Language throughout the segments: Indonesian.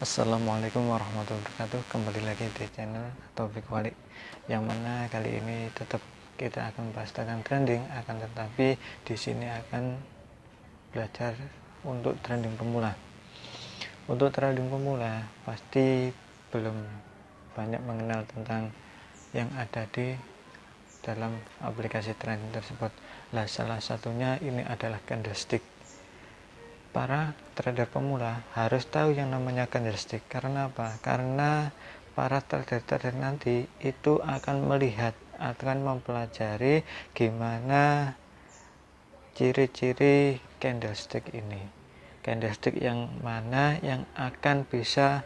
Assalamualaikum warahmatullahi wabarakatuh. Kembali lagi di channel Topik Walik, yang mana kali ini tetap kita akan bahas tentang trending, akan tetapi di sini akan belajar untuk trending pemula. Untuk trending pemula pasti belum banyak mengenal tentang yang ada di dalam aplikasi trending tersebut. Nah, salah satunya ini adalah candlestick. Para trader pemula harus tahu yang namanya candlestick. Karena apa? Karena para trader nanti itu akan melihat, akan mempelajari gimana ciri-ciri candlestick ini. Candlestick yang mana yang akan bisa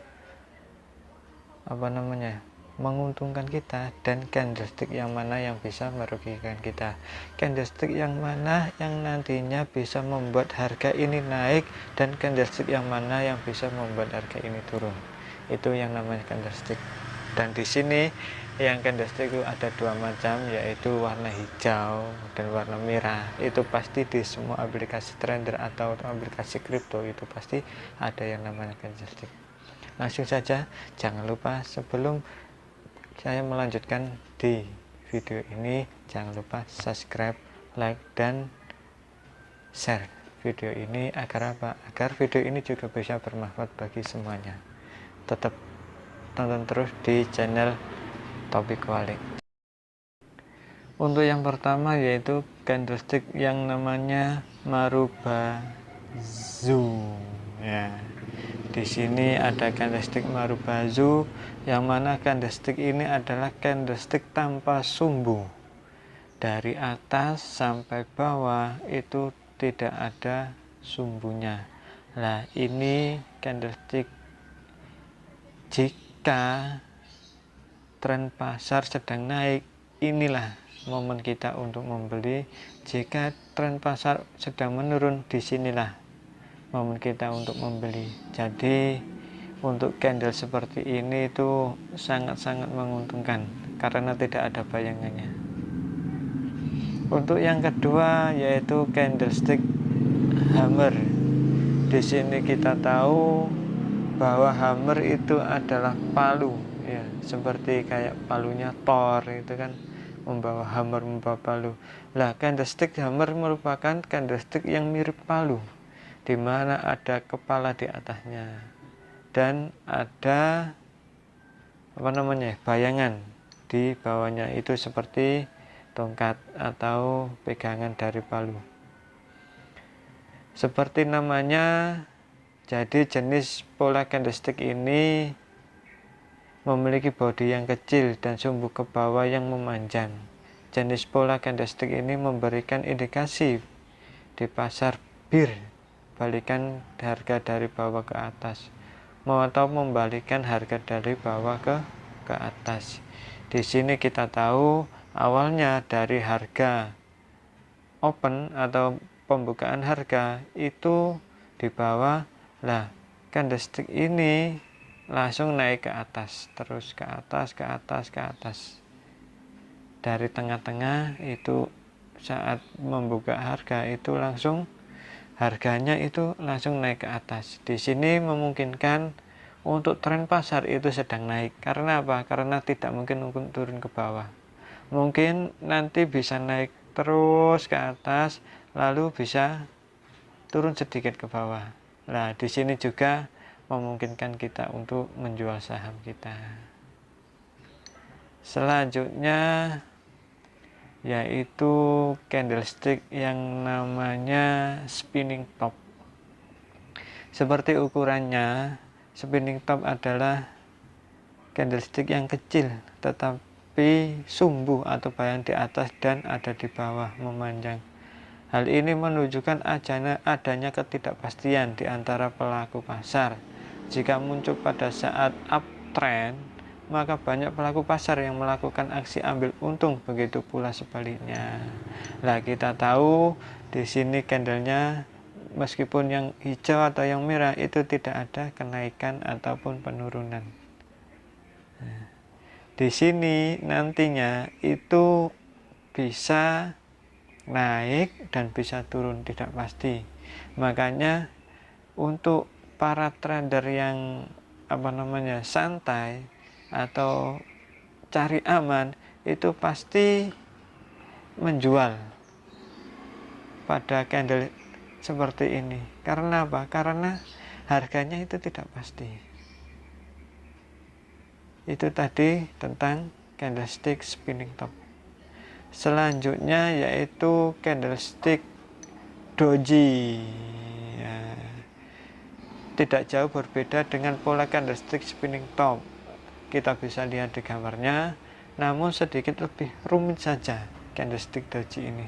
menguntungkan kita, dan candlestick yang mana yang bisa merugikan kita. Candlestick yang mana yang nantinya bisa membuat harga ini naik, dan candlestick yang mana yang bisa membuat harga ini turun. Itu yang namanya candlestick. Dan di sini yang candlestick itu ada dua macam, yaitu warna hijau dan warna merah. Itu pasti di semua aplikasi trader atau aplikasi kripto itu pasti ada yang namanya candlestick. Langsung saja, jangan lupa sebelum saya melanjutkan di video ini, jangan lupa subscribe, like, dan share video ini agar apa? Agar video ini juga bisa bermanfaat bagi semuanya. Tetap tonton terus di channel Topik Walik. Untuk yang pertama yaitu candlestick yang namanya Marubozu. Ya. Di sini ada candlestick Marubozu, yang mana candlestick ini adalah candlestick tanpa sumbu. Dari atas sampai bawah itu tidak ada sumbunya. Nah, ini candlestick jika tren pasar sedang naik, inilah momen kita untuk membeli. Jika tren pasar sedang menurun, disinilah momen kita untuk membeli. Jadi untuk candle seperti ini itu sangat-sangat menguntungkan karena tidak ada bayangannya. Untuk yang kedua yaitu candlestick hammer. Di sini kita tahu bahwa hammer itu adalah palu, ya, seperti kayak palunya Thor itu kan, membawa hammer, membawa palu. Lah, candlestick hammer merupakan candlestick yang mirip palu, di mana ada kepala di atasnya dan ada bayangan di bawahnya, itu seperti tongkat atau pegangan dari palu. Seperti namanya, jadi jenis pola candlestick ini memiliki bodi yang kecil dan sumbu ke bawah yang memanjang. Jenis pola candlestick ini memberikan indikasi di pasar bir, balikan harga dari bawah ke atas, atau membalikan harga dari bawah ke atas. Di sini kita tahu awalnya dari harga open atau pembukaan harga itu di bawah. Lah, candlestick ini langsung naik ke atas, terus ke atas, ke atas, ke atas. Dari tengah-tengah itu saat membuka harga itu langsung harganya itu langsung naik ke atas. Di sini memungkinkan untuk tren pasar itu sedang naik. Karena apa? Karena tidak mungkin turun ke bawah. Mungkin nanti bisa naik terus ke atas, lalu bisa turun sedikit ke bawah. Nah, di sini juga memungkinkan kita untuk menjual saham kita. Selanjutnya yaitu candlestick yang namanya spinning top. Seperti ukurannya, spinning top adalah candlestick yang kecil tetapi sumbu atau bayang di atas dan ada di bawah memanjang. Hal ini menunjukkan adanya ketidakpastian di antara pelaku pasar. Jika muncul pada saat uptrend, maka banyak pelaku pasar yang melakukan aksi ambil untung, begitu pula sebaliknya. Nah, kita tahu di sini candlenya meskipun yang hijau atau yang merah itu tidak ada kenaikan ataupun penurunan. Nah, di sini nantinya itu bisa naik dan bisa turun, tidak pasti. Makanya untuk para trader yang santai atau cari aman, itu pasti menjual pada candle seperti ini. Karena apa? Karena harganya itu tidak pasti. Itu tadi tentang candlestick spinning top. Selanjutnya yaitu candlestick doji. Ya, tidak jauh berbeda dengan pola candlestick spinning top. Kita bisa lihat di gambarnya, namun sedikit lebih rumit saja candlestick doji ini.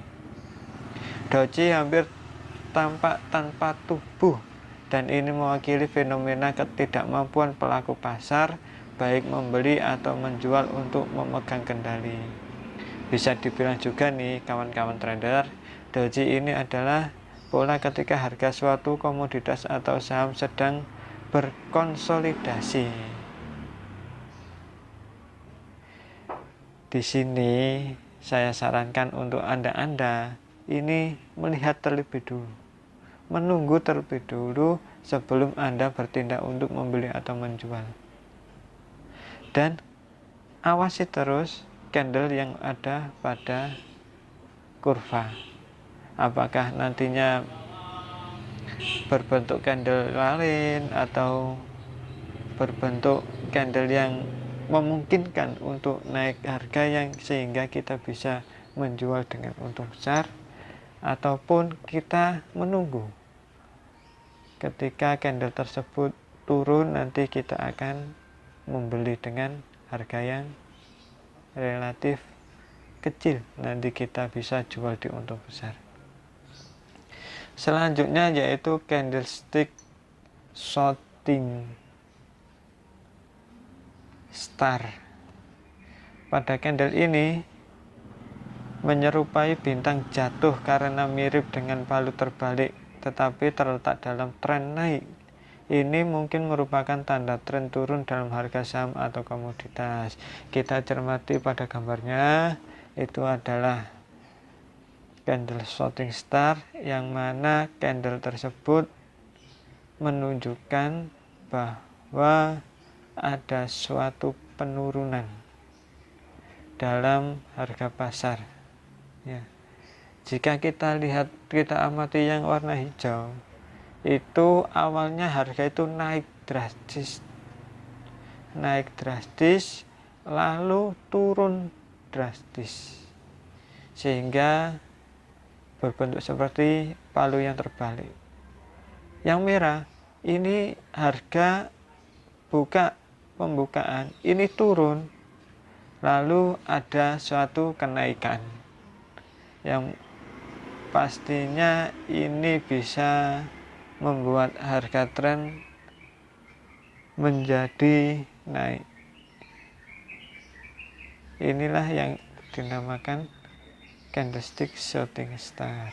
Doji hampir tampak tanpa tubuh, dan ini mewakili fenomena ketidakmampuan pelaku pasar baik membeli atau menjual untuk memegang kendali. Bisa dibilang juga nih kawan-kawan trader, doji ini adalah pola ketika harga suatu komoditas atau saham sedang berkonsolidasi. Di sini saya sarankan untuk Anda ini melihat terlebih dulu, menunggu terlebih dulu sebelum Anda bertindak untuk membeli atau menjual. Dan awasi terus candle yang ada pada kurva. Apakah nantinya berbentuk candle lain atau berbentuk candle yang memungkinkan untuk naik harga yang sehingga kita bisa menjual dengan untung besar, ataupun kita menunggu ketika candle tersebut turun, nanti kita akan membeli dengan harga yang relatif kecil, nanti kita bisa jual di untung besar. Selanjutnya yaitu candlestick shooting star. Pada candle ini menyerupai bintang jatuh karena mirip dengan palu terbalik, tetapi terletak dalam tren naik. Ini mungkin merupakan tanda tren turun dalam harga saham atau komoditas. Kita cermati pada gambarnya, itu adalah candle shooting star, yang mana candle tersebut menunjukkan bahwa ada suatu penurunan dalam harga pasar. Ya. Jika kita lihat, kita amati yang warna hijau, itu awalnya harga itu naik drastis, lalu turun drastis, sehingga berbentuk seperti palu yang terbalik. Yang merah ini harga pembukaan ini turun, lalu ada suatu kenaikan yang pastinya ini bisa membuat harga tren menjadi naik. Inilah yang dinamakan candlestick shooting star.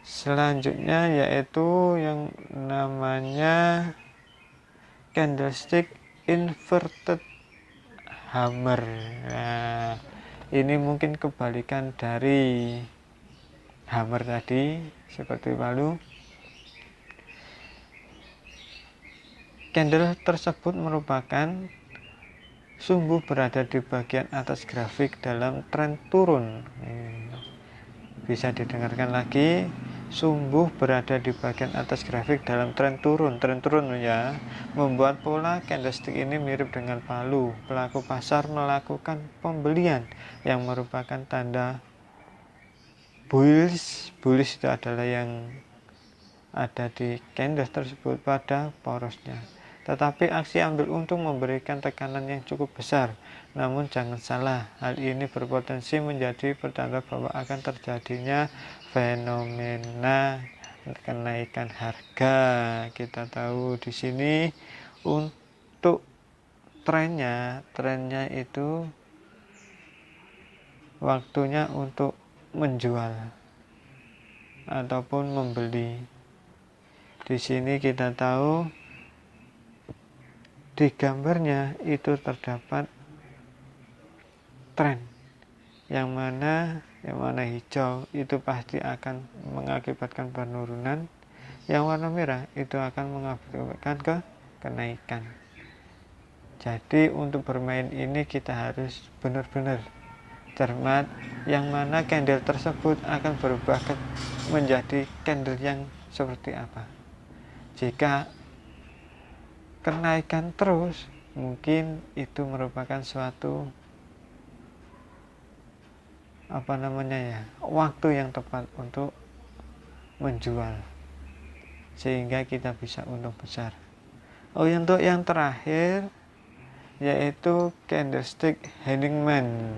Selanjutnya yaitu yang namanya candlestick inverted hammer. Nah, ini mungkin kebalikan dari hammer tadi, seperti palu. Candle tersebut merupakan sumbu berada di bagian atas grafik dalam tren turun. Bisa didengarkan lagi, sumbu berada di bagian atas grafik dalam tren turun ya, membuat pola candlestick ini mirip dengan palu. Pelaku pasar melakukan pembelian yang merupakan tanda bullish itu adalah yang ada di candle tersebut pada porosnya. Tetapi aksi ambil untung memberikan tekanan yang cukup besar. Namun jangan salah, hal ini berpotensi menjadi pertanda bahwa akan terjadinya fenomena kenaikan harga. Kita tahu di sini untuk trennya itu waktunya untuk menjual ataupun membeli. Di sini kita tahu di gambarnya itu terdapat tren yang mana hijau itu pasti akan mengakibatkan penurunan, yang warna merah itu akan mengakibatkan ke kenaikan. Jadi untuk bermain ini kita harus benar-benar cermat, yang mana candle tersebut akan berubah menjadi candle yang seperti apa. Jika kenaikan terus, mungkin itu merupakan suatu waktu yang tepat untuk menjual, sehingga kita bisa untung besar. Untuk yang terakhir yaitu candlestick Hangman.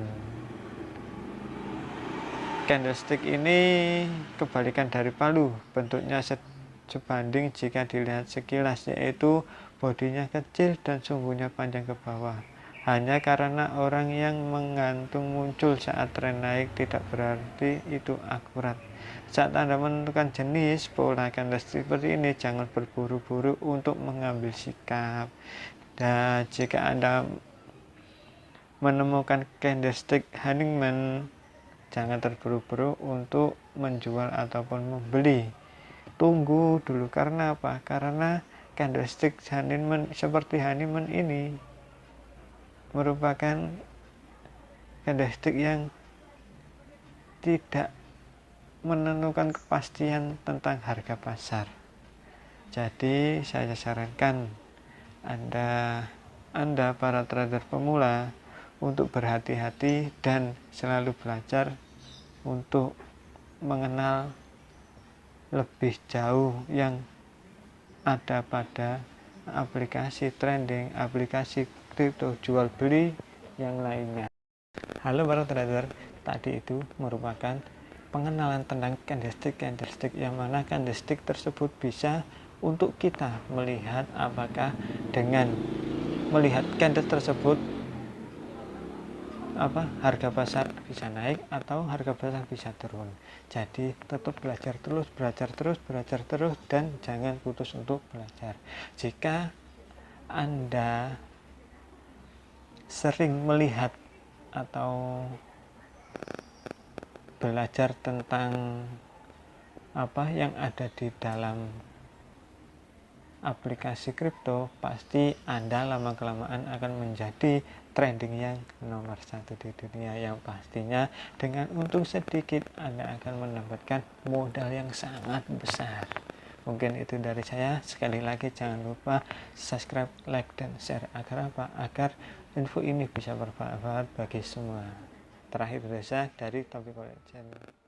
Candlestick ini kebalikan dari palu, bentuknya sebanding jika dilihat sekilas, yaitu bodinya kecil dan sumbunya panjang ke bawah. Hanya karena orang yang menggantung muncul saat tren naik tidak berarti itu akurat. Saat Anda menentukan jenis pola candlestick seperti ini, jangan berburu-buru untuk mengambil sikap. Dan jika Anda menemukan candlestick Hangman, jangan terburu-buru untuk menjual ataupun membeli. Tunggu dulu. Karena apa? Karena candlestick Hangman seperti Hangman ini merupakan candlestick yang tidak menentukan kepastian tentang harga pasar. Jadi saya sarankan Anda para trader pemula untuk berhati-hati dan selalu belajar untuk mengenal lebih jauh yang ada pada aplikasi trading, aplikasi kripto, jual beli yang lainnya. Halo para trader, tadi itu merupakan pengenalan tentang candlestick yang mana candlestick tersebut bisa untuk kita melihat apakah dengan melihat candle tersebut harga pasar bisa naik atau harga pasar bisa turun. Jadi tetap belajar terus dan jangan putus untuk belajar. Jika Anda sering melihat atau belajar tentang apa yang ada di dalam aplikasi kripto, pasti Anda lama-kelamaan akan menjadi trading yang nomor 1 di dunia, yang pastinya dengan untung sedikit Anda akan mendapatkan modal yang sangat besar. Mungkin itu dari saya. Sekali lagi jangan lupa subscribe, like, dan share agar apa? Agar info ini bisa bermanfaat bagi semua. Terakhir saya dari Topik Channel.